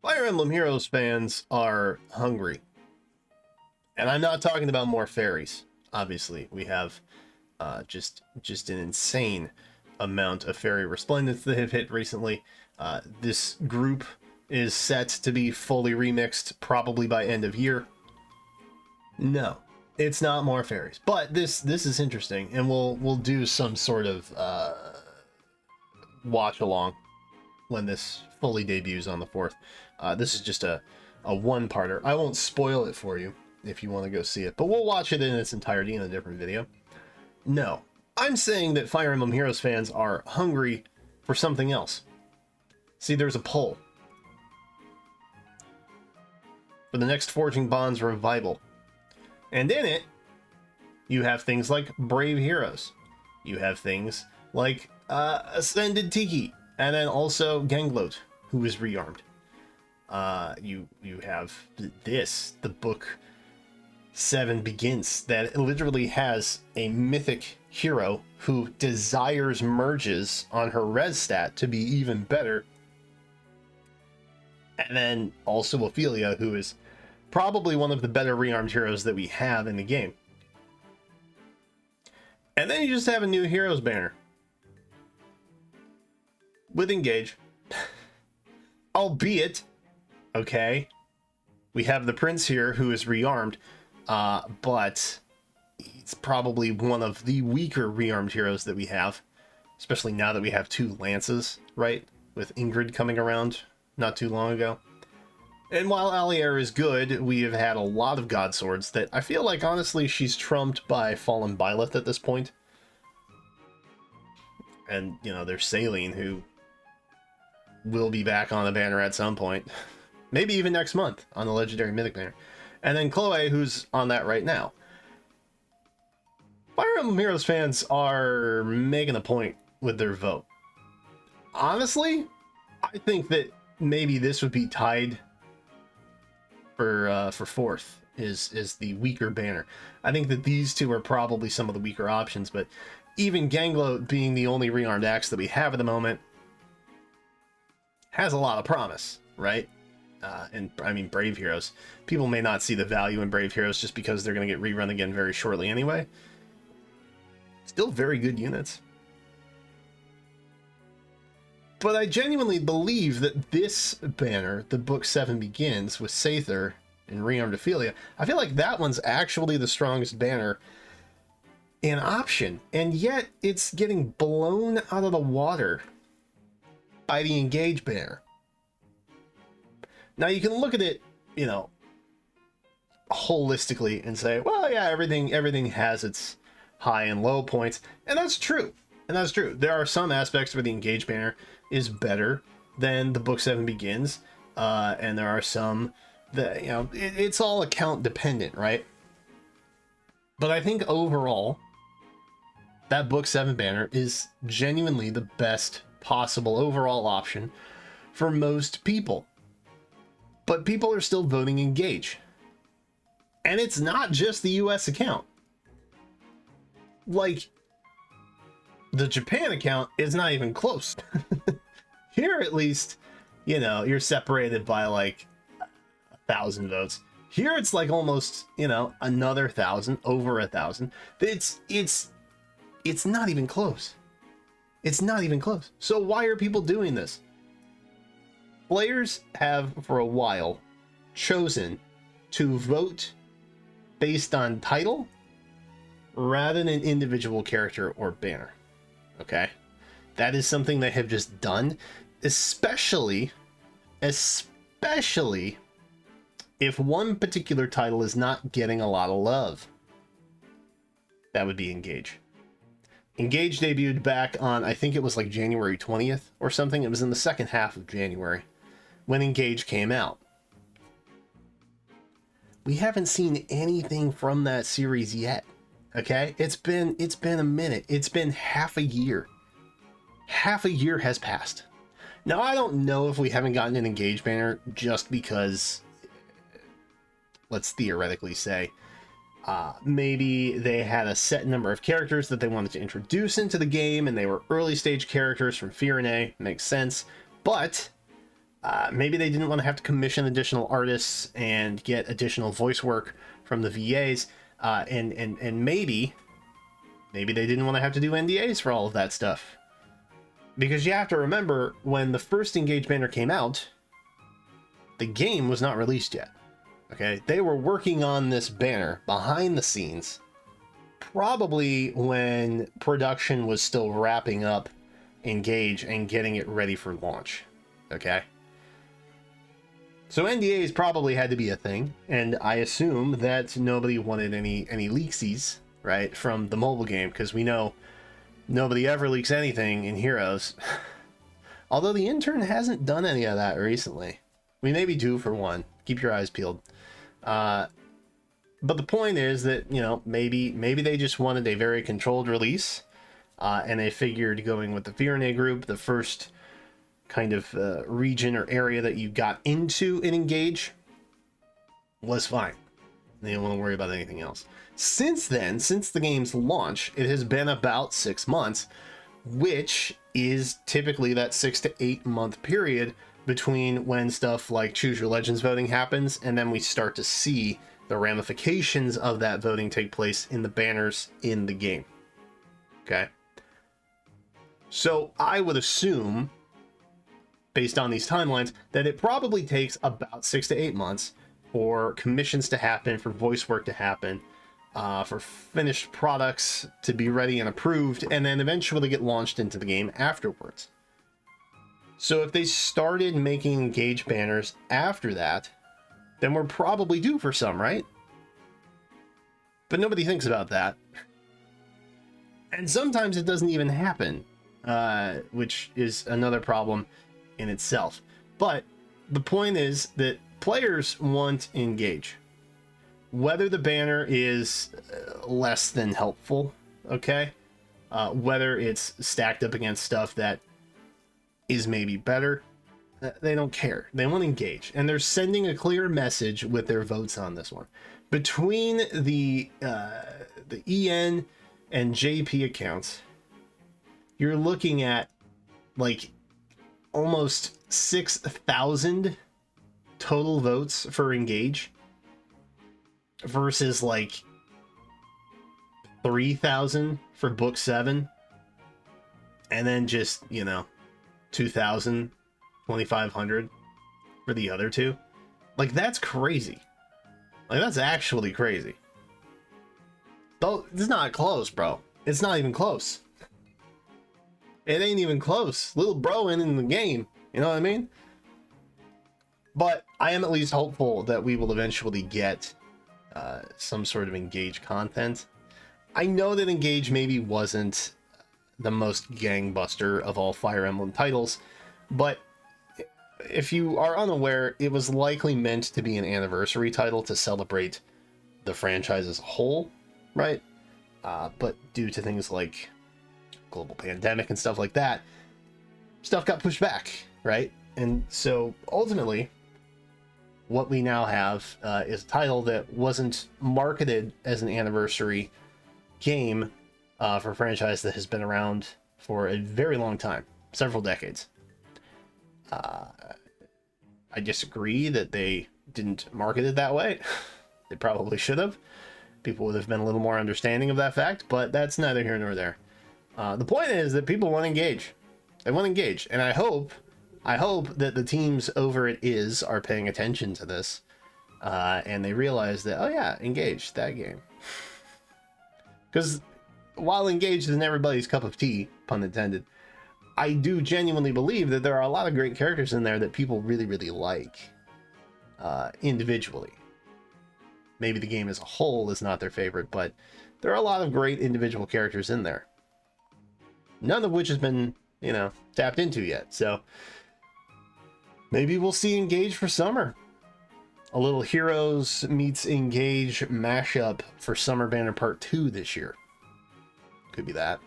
Fire Emblem Heroes fans are hungry. And I'm not talking about more fairies. Obviously, we have just an insane amount of fairy resplendence that have hit recently. This group is set to be fully remixed probably by end of year. No, it's not more fairies, but this is interesting, and we'll do some sort of watch along when this fully debuts on the 4th. This is just a one-parter. I won't spoil it for you if you want to go see it, but we'll watch it in its entirety in a different video. No, I'm saying that Fire Emblem Heroes fans are hungry for something else. See, there's a poll for the next Forging Bonds revival, and in it you have things like Brave Heroes, you have things like Ascended Tiki, and then also Ganglot, who is rearmed. You have the book 7 Begins, that literally has a mythic hero who desires merges on her res stat to be even better. And then also Ophelia, who is probably one of the better rearmed heroes that we have in the game. And then you just have a new heroes banner with Engage. Albeit, okay, we have the prince here who is rearmed, but it's probably one of the weaker rearmed heroes that we have, especially now that we have 2 lances, right? With Ingrid coming around not too long ago. And while Allier is good, we have had a lot of God Swords that I feel like, honestly, she's trumped by Fallen Byleth at this point. And, you know, there's Saline, who will be back on the banner at some point. Maybe even next month on the Legendary Mythic banner. And then Chloe, who's on that right now. Fire Emblem Heroes fans are making a point with their vote. Honestly, I think that maybe this would be tied for 4th is the weaker banner. I think that these two are probably some of the weaker options, but even Ganglot being the only rearmed axe that we have at the moment has a lot of promise, right? And I mean, Brave Heroes. People may not see the value in Brave Heroes just because they're going to get rerun again very shortly anyway. Still very good units. But I genuinely believe that this banner, the Book 7 Begins, with Sather and rearmed Ophelia, I feel like that one's actually the strongest banner in option. And yet it's getting blown out of the water by the Engage banner. Now you can look at it, you know, holistically and say, well, yeah, everything has its high and low points, and that's true. And that's true. There are some aspects where the Engage banner is better than the Book 7 Begins, and there are some that, you know, it's all account dependent, right? But I think overall, that Book 7 banner is genuinely the best possible overall option for most people. But people are still voting Engage. And it's not just the US account. Like, the Japan account is not even close. Here, at least, you know, you're separated by like 1,000 votes. Here, it's like almost, you know, another 1,000, over 1,000. It's not even close. It's not even close. So why are people doing this? Players have, for a while, chosen to vote based on title rather than individual character or banner. Okay? That is something they have just done, especially if one particular title is not getting a lot of love. That would be Engage. Engage debuted back on, I think it was like January 20th or something. It was in the second half of January when Engage came out. We haven't seen anything from that series yet. Okay? It's been a minute. It's been half a year. Half a year has passed. Now, I don't know if we haven't gotten an Engage banner just because, let's theoretically say, maybe they had a set number of characters that they wanted to introduce into the game, and they were early stage characters from Fear and A. Makes sense. But Maybe they didn't want to have to commission additional artists and get additional voice work from the VAs, and maybe they didn't want to have to do NDAs for all of that stuff. Because you have to remember, when the first Engage banner came out, the game was not released yet. Okay, they were working on this banner behind the scenes, probably when production was still wrapping up Engage and getting it ready for launch. Okay, so NDAs probably had to be a thing, and I assume that nobody wanted any leaksies, right, from the mobile game, because we know nobody ever leaks anything in Heroes. Although the intern hasn't done any of that recently. We may be due for one. Keep your eyes peeled. But the point is that, you know, maybe they just wanted a very controlled release, and they figured going with the Virne group, the first kind of region or area that you got into in Engage, was fine. They didn't want to worry about anything else. Since then, since the game's launch, it has been about 6 months, which is typically that 6 to 8 month period between when stuff like Choose Your Legends voting happens, and then we start to see the ramifications of that voting take place in the banners in the game. Okay? So I would assume, based on these timelines, that it probably takes about 6 to 8 months for commissions to happen, for voice work to happen, for finished products to be ready and approved, and then eventually get launched into the game afterwards. So if they started making Engage banners after that, then we're probably due for some, right? But nobody thinks about that. And sometimes it doesn't even happen, which is another problem in itself. But the point is that players want Engage. Whether the banner is less than helpful, okay? Whether it's stacked up against stuff that is maybe better, they don't care. They want Engage. And they're sending a clear message with their votes on this one. Between the EN and JP accounts, you're looking at like almost 6,000 total votes for Engage versus like 3,000 for Book 7, and then just, you know, 2,000, 2,500 for the other two. Like, that's crazy. Like, that's actually crazy. Though it's not close, bro. It's not even close. It ain't even close. Little bro ain't in the game. You know what I mean? But I am at least hopeful that we will eventually get some sort of Engage content. I know that Engage maybe wasn't the most gangbuster of all Fire Emblem titles, but if you are unaware, it was likely meant to be an anniversary title to celebrate the franchise as a whole, right? But due to things like global pandemic and stuff like that, stuff got pushed back, right? And so ultimately, what we now have is a title that wasn't marketed as an anniversary game for a franchise that has been around for a very long time, several decades. I disagree that they didn't market it that way. They probably should have. People would have been a little more understanding of that fact, but that's neither here nor there. The point is that people want to Engage. They want to Engage, and I hope that the teams over at IS are paying attention to this, and they realize that, oh yeah, Engage, that game. Because while Engage isn't everybody's cup of tea, pun intended, I do genuinely believe that there are a lot of great characters in there that people really, really like individually. Maybe the game as a whole is not their favorite, but there are a lot of great individual characters in there. None of which has been, you know, tapped into yet. So maybe we'll see Engage for summer. A little Heroes meets Engage mashup for Summer Banner Part 2 this year. Could be that.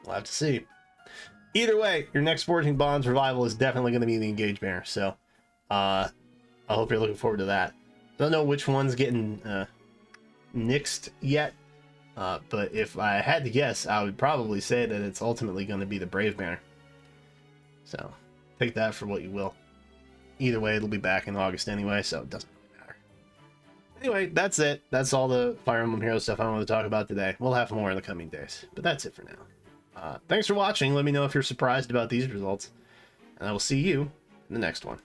We'll have to see. Either way, your next Forging Bonds revival is definitely going to be the Engage banner. So I hope you're looking forward to that. Don't know which one's getting nixed yet. But if I had to guess, I would probably say that it's ultimately going to be the Brave banner. So take that for what you will. Either way, it'll be back in August anyway, so it doesn't really matter. Anyway, that's it. That's all the Fire Emblem Heroes stuff I wanted to talk about today. We'll have more in the coming days, but that's it for now. Thanks for watching. Let me know if you're surprised about these results, and I will see you in the next one.